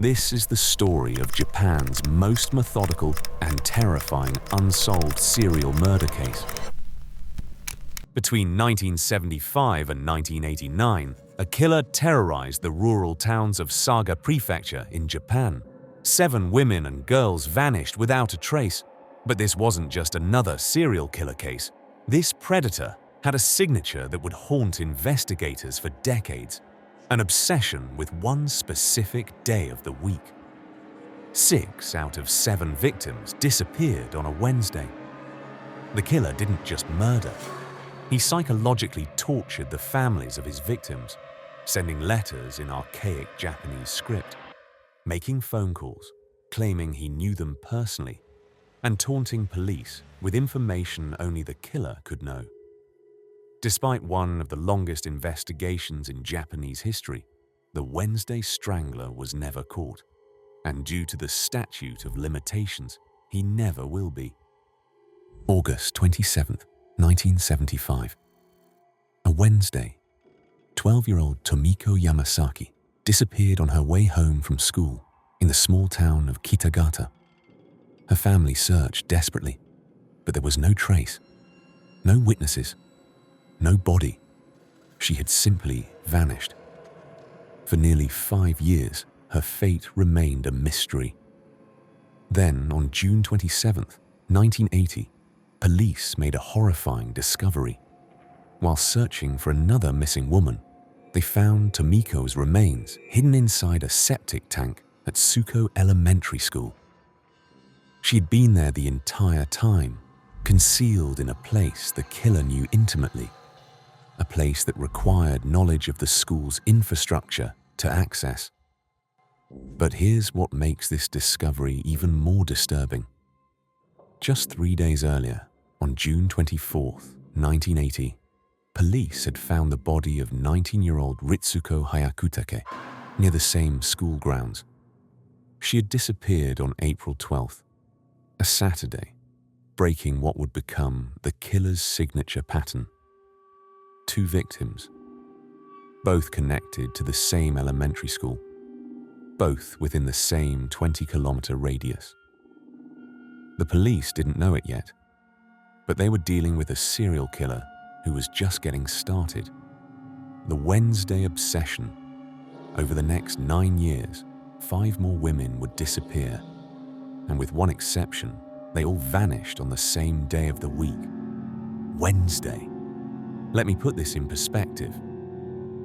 This is the story of Japan's most methodical and terrifying unsolved serial murder case. Between 1975 and 1989, a killer terrorized the rural towns of Saga Prefecture in Japan. 7 women and girls vanished without a trace. But this wasn't just another serial killer case. This predator had a signature that would haunt investigators for decades, an obsession with one specific day of the week. 6 out of 7 victims disappeared on a Wednesday. The killer didn't just murder. He psychologically tortured the families of his victims, sending letters in archaic Japanese script, making phone calls, claiming he knew them personally, and taunting police with information only the killer could know. Despite one of the longest investigations in Japanese history, the Wednesday Strangler was never caught, and due to the statute of limitations, he never will be. August 27th, 1975. A Wednesday, 12-year-old Tomiko Yamasaki disappeared on her way home from school in the small town of Kitagata. Her family searched desperately, but there was no trace, no witnesses, no body. She had simply vanished. For nearly 5 years, her fate remained a mystery. Then, on June 27th, 1980, police made a horrifying discovery. While searching for another missing woman, they found Tomiko's remains hidden inside a septic tank at Suko Elementary School. She had been there the entire time, concealed in a place the killer knew intimately, a place that required knowledge of the school's infrastructure to access. But here's what makes this discovery even more disturbing. Just 3 days earlier, on June 24th, 1980, police had found the body of 19-year-old Ritsuko Hayakutake near the same school grounds. She had disappeared on April 12th, a Saturday, breaking what would become the killer's signature pattern. 2 victims, both connected to the same elementary school, both within the same 20-kilometer radius. The police didn't know it yet, but they were dealing with a serial killer who was just getting started. The Wednesday obsession. Over the next 9 years, 5 more women would disappear, and with one exception, they all vanished on the same day of the week, Wednesday. Let me put this in perspective.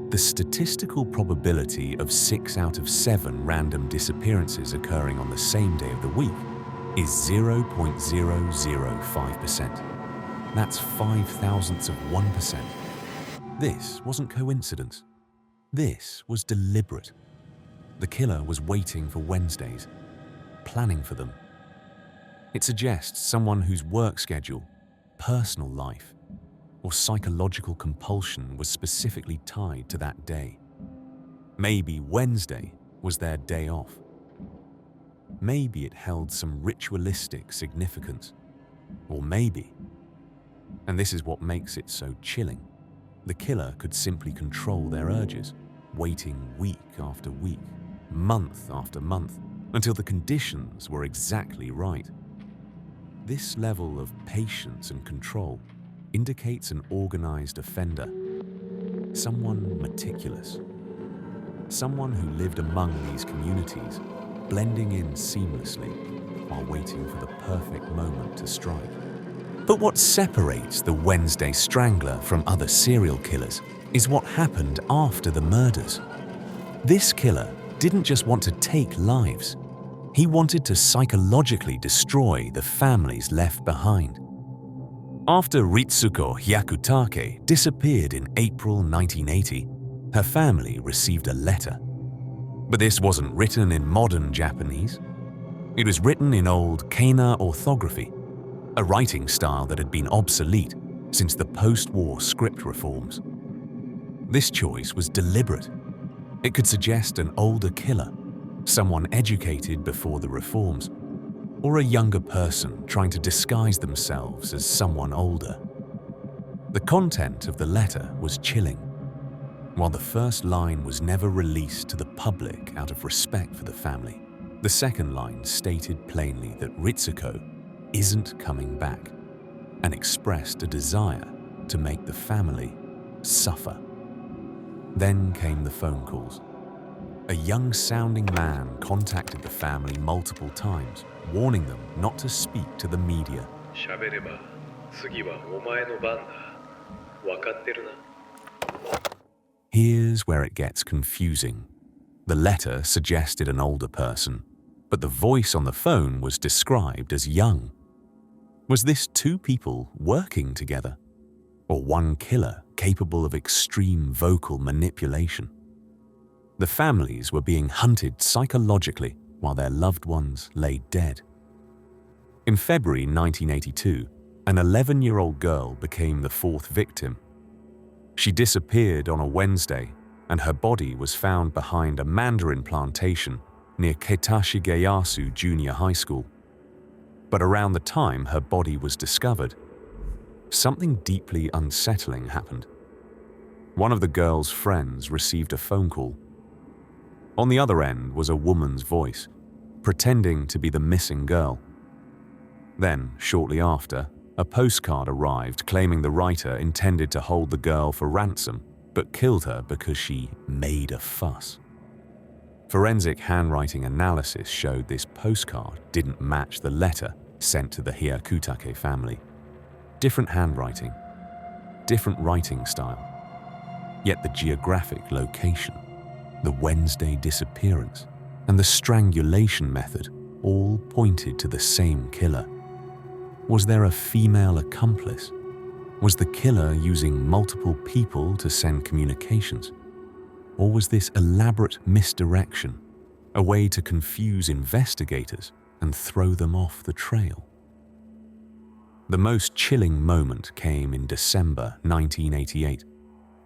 The statistical probability of 6 out of 7 random disappearances occurring on the same day of the week is 0.005%. That's 0.005%. This wasn't coincidence. This was deliberate. The killer was waiting for Wednesdays, planning for them. It suggests someone whose work schedule, personal life, or psychological compulsion was specifically tied to that day. Maybe Wednesday was their day off. Maybe it held some ritualistic significance. Or maybe, and this is what makes it so chilling, the killer could simply control their urges, waiting week after week, month after month, until the conditions were exactly right. This level of patience and control indicates an organized offender, someone meticulous, someone who lived among these communities, blending in seamlessly while waiting for the perfect moment to strike. But what separates the Wednesday Strangler from other serial killers is what happened after the murders. This killer didn't just want to take lives. He wanted to psychologically destroy the families left behind. After Ritsuko Hyakutake disappeared in April 1980, her family received a letter. But this wasn't written in modern Japanese. It was written in old Kana orthography, a writing style that had been obsolete since the post-war script reforms. This choice was deliberate. It could suggest an older killer, someone educated before the reforms, or a younger person trying to disguise themselves as someone older. The content of the letter was chilling. While the first line was never released to the public out of respect for the family, the second line stated plainly that Ritsuko isn't coming back and expressed a desire to make the family suffer. Then came the phone calls. A young-sounding man contacted the family multiple times, warning them not to speak to the media. Here's where it gets confusing. The letter suggested an older person, but the voice on the phone was described as young. Was this two people working together? Or one killer capable of extreme vocal manipulation? The families were being hunted psychologically while their loved ones lay dead. In February 1982, an 11-year-old girl became the fourth victim. She disappeared on a Wednesday, and her body was found behind a mandarin plantation near Ketashigeyasu Junior High School. But around the time her body was discovered, something deeply unsettling happened. One of the girl's friends received a phone call. On the other end was a woman's voice, pretending to be the missing girl. Then, shortly after, a postcard arrived claiming the writer intended to hold the girl for ransom, but killed her because she made a fuss. Forensic handwriting analysis showed this postcard didn't match the letter sent to the Hyakutake family. Different handwriting, different writing style. Yet the geographic location, the Wednesday disappearance, and the strangulation method all pointed to the same killer. Was there a female accomplice? Was the killer using multiple people to send communications? Or was this elaborate misdirection, a way to confuse investigators and throw them off the trail? The most chilling moment came in December 1988.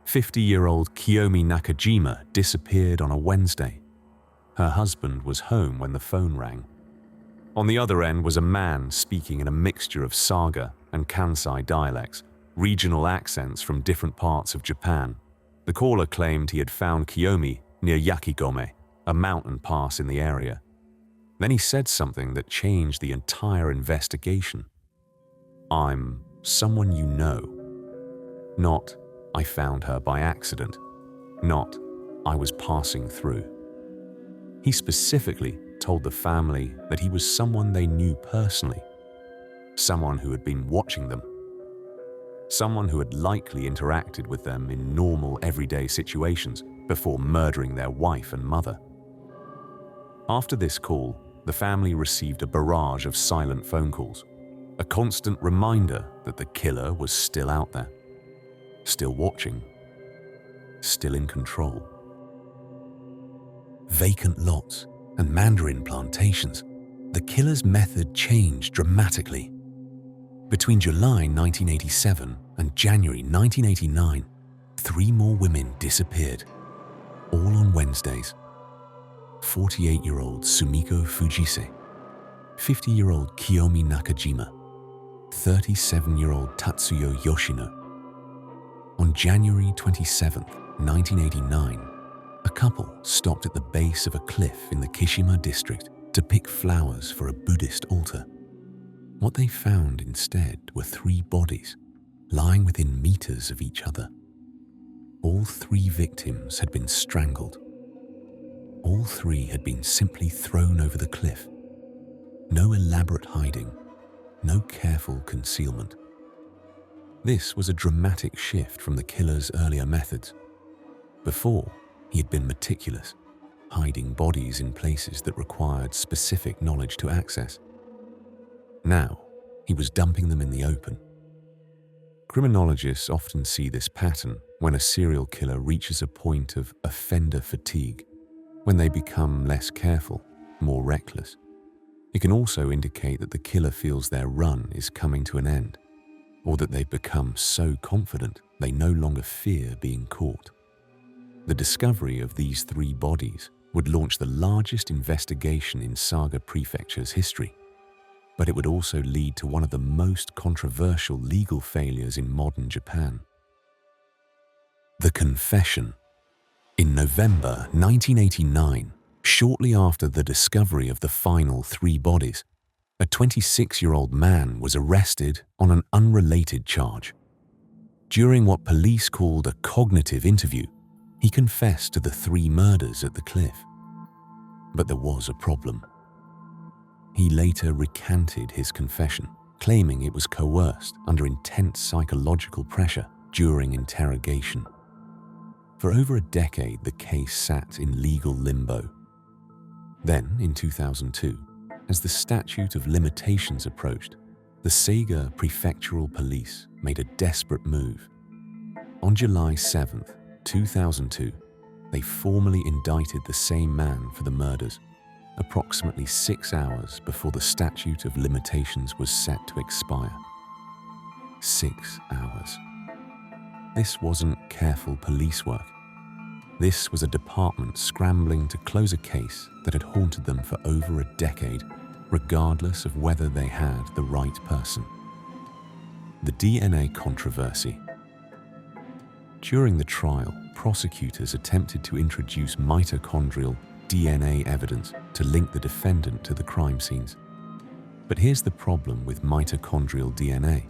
50-year-old Kiyomi Nakajima disappeared on a Wednesday. Her husband was home when the phone rang. On the other end was a man speaking in a mixture of Saga and Kansai dialects, regional accents from different parts of Japan. The caller claimed he had found Kiyomi near Yakigome, a mountain pass in the area. Then he said something that changed the entire investigation. "I'm someone you know." Not, "I found her by accident." Not, "I was passing through." He specifically told the family that he was someone they knew personally, someone who had been watching them, someone who had likely interacted with them in normal everyday situations before murdering their wife and mother. After this call, the family received a barrage of silent phone calls, a constant reminder that the killer was still out there, still watching, still in control. Vacant lots and mandarin plantations, the killer's method changed dramatically. Between July 1987 and January 1989, 3 more women disappeared, all on Wednesdays. 48-year-old Sumiko Fujise, 50-year-old Kiyomi Nakajima, 37-year-old Tatsuyo Yoshino. On January 27, 1989, a couple stopped at the base of a cliff in the Kishima district to pick flowers for a Buddhist altar. What they found instead were 3 bodies lying within meters of each other. All 3 victims had been strangled. All 3 had been simply thrown over the cliff. No elaborate hiding, no careful concealment. This was a dramatic shift from the killer's earlier methods. Before, he had been meticulous, hiding bodies in places that required specific knowledge to access. Now, he was dumping them in the open. Criminologists often see this pattern when a serial killer reaches a point of offender fatigue, when they become less careful, more reckless. It can also indicate that the killer feels their run is coming to an end, or that they've become so confident they no longer fear being caught. The discovery of these 3 bodies would launch the largest investigation in Saga Prefecture's history, but it would also lead to one of the most controversial legal failures in modern Japan. The confession In November 1989, shortly after the discovery of the final 3 bodies, a 26-year-old man was arrested on an unrelated charge. During what police called a cognitive interview, he confessed to the 3 murders at the cliff. But there was a problem. He later recanted his confession, claiming it was coerced under intense psychological pressure during interrogation. For over a decade, the case sat in legal limbo. Then, in 2002, as the statute of limitations approached, the Saga Prefectural Police made a desperate move. On July 7, 2002, they formally indicted the same man for the murders, approximately 6 hours before the statute of limitations was set to expire. 6 hours. This wasn't careful police work. This was a department scrambling to close a case that had haunted them for over a decade, regardless of whether they had the right person. The DNA controversy. During the trial, prosecutors attempted to introduce mitochondrial DNA evidence to link the defendant to the crime scenes. But here's the problem with mitochondrial DNA.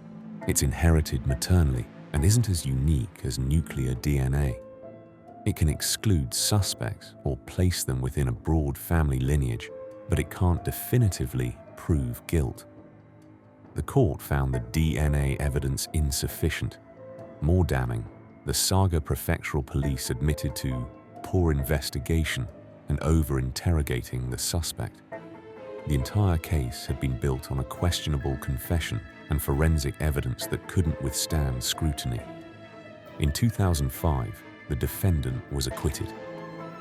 It's inherited maternally and isn't as unique as nuclear DNA. It can exclude suspects or place them within a broad family lineage, but it can't definitively prove guilt. The court found the DNA evidence insufficient. More damning, the Saga Prefectural Police admitted to poor investigation and over-interrogating the suspect. The entire case had been built on a questionable confession and forensic evidence that couldn't withstand scrutiny. In 2005, the defendant was acquitted.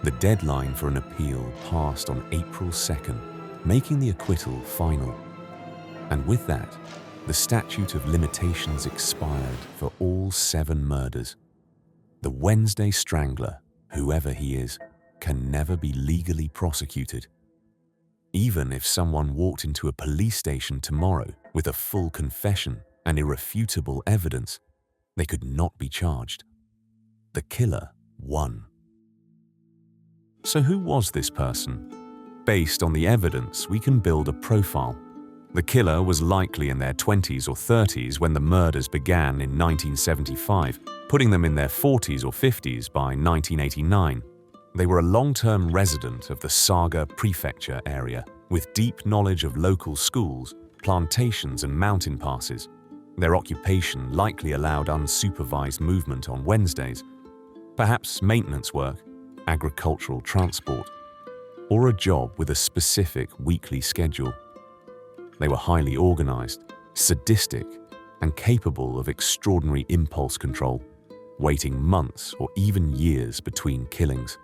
The deadline for an appeal passed on April 2nd, making the acquittal final. And with that, the statute of limitations expired for all 7 murders. The Wednesday Strangler, whoever he is, can never be legally prosecuted. Even if someone walked into a police station tomorrow with a full confession and irrefutable evidence, they could not be charged. The killer won. So who was this person? Based on the evidence, we can build a profile. The killer was likely in their 20s or 30s when the murders began in 1975, putting them in their 40s or 50s by 1989. They were a long-term resident of the Saga Prefecture area, with deep knowledge of local schools, plantations and mountain passes. Their occupation likely allowed unsupervised movement on Wednesdays, perhaps maintenance work, agricultural transport, or a job with a specific weekly schedule. They were highly organized, sadistic, and capable of extraordinary impulse control, waiting months or even years between killings.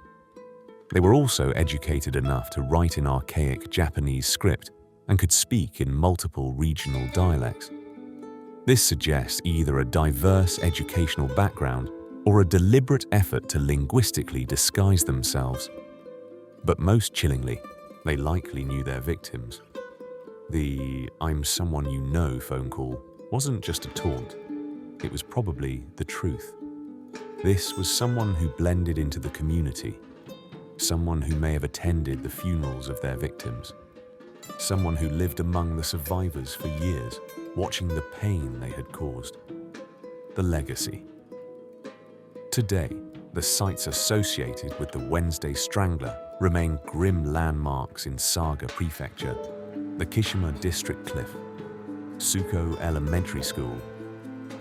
They were also educated enough to write in archaic Japanese script and could speak in multiple regional dialects. This suggests either a diverse educational background or a deliberate effort to linguistically disguise themselves. But most chillingly, they likely knew their victims. The "I'm someone you know" phone call wasn't just a taunt. It was probably the truth. This was someone who blended into the community, someone who may have attended the funerals of their victims, someone who lived among the survivors for years, watching the pain they had caused. The legacy. Today, the sites associated with the Wednesday Strangler remain grim landmarks in Saga Prefecture: the Kishima District Cliff, Suko Elementary School,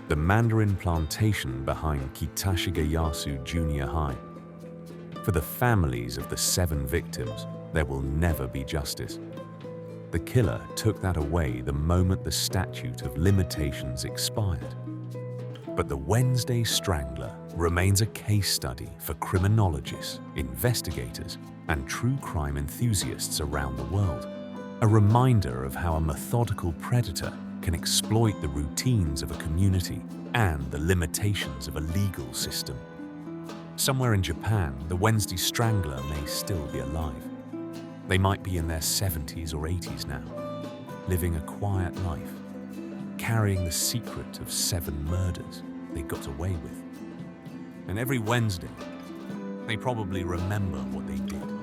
the Mandarin Plantation behind Kitashigeyasu Junior High. For the families of the 7 victims, there will never be justice. The killer took that away the moment the statute of limitations expired. But the Wednesday Strangler remains a case study for criminologists, investigators, and true crime enthusiasts around the world. A reminder of how a methodical predator can exploit the routines of a community and the limitations of a legal system. Somewhere in Japan, the Wednesday Strangler may still be alive. They might be in their 70s or 80s now, living a quiet life, carrying the secret of 7 murders they got away with. And every Wednesday, They probably remember what they did.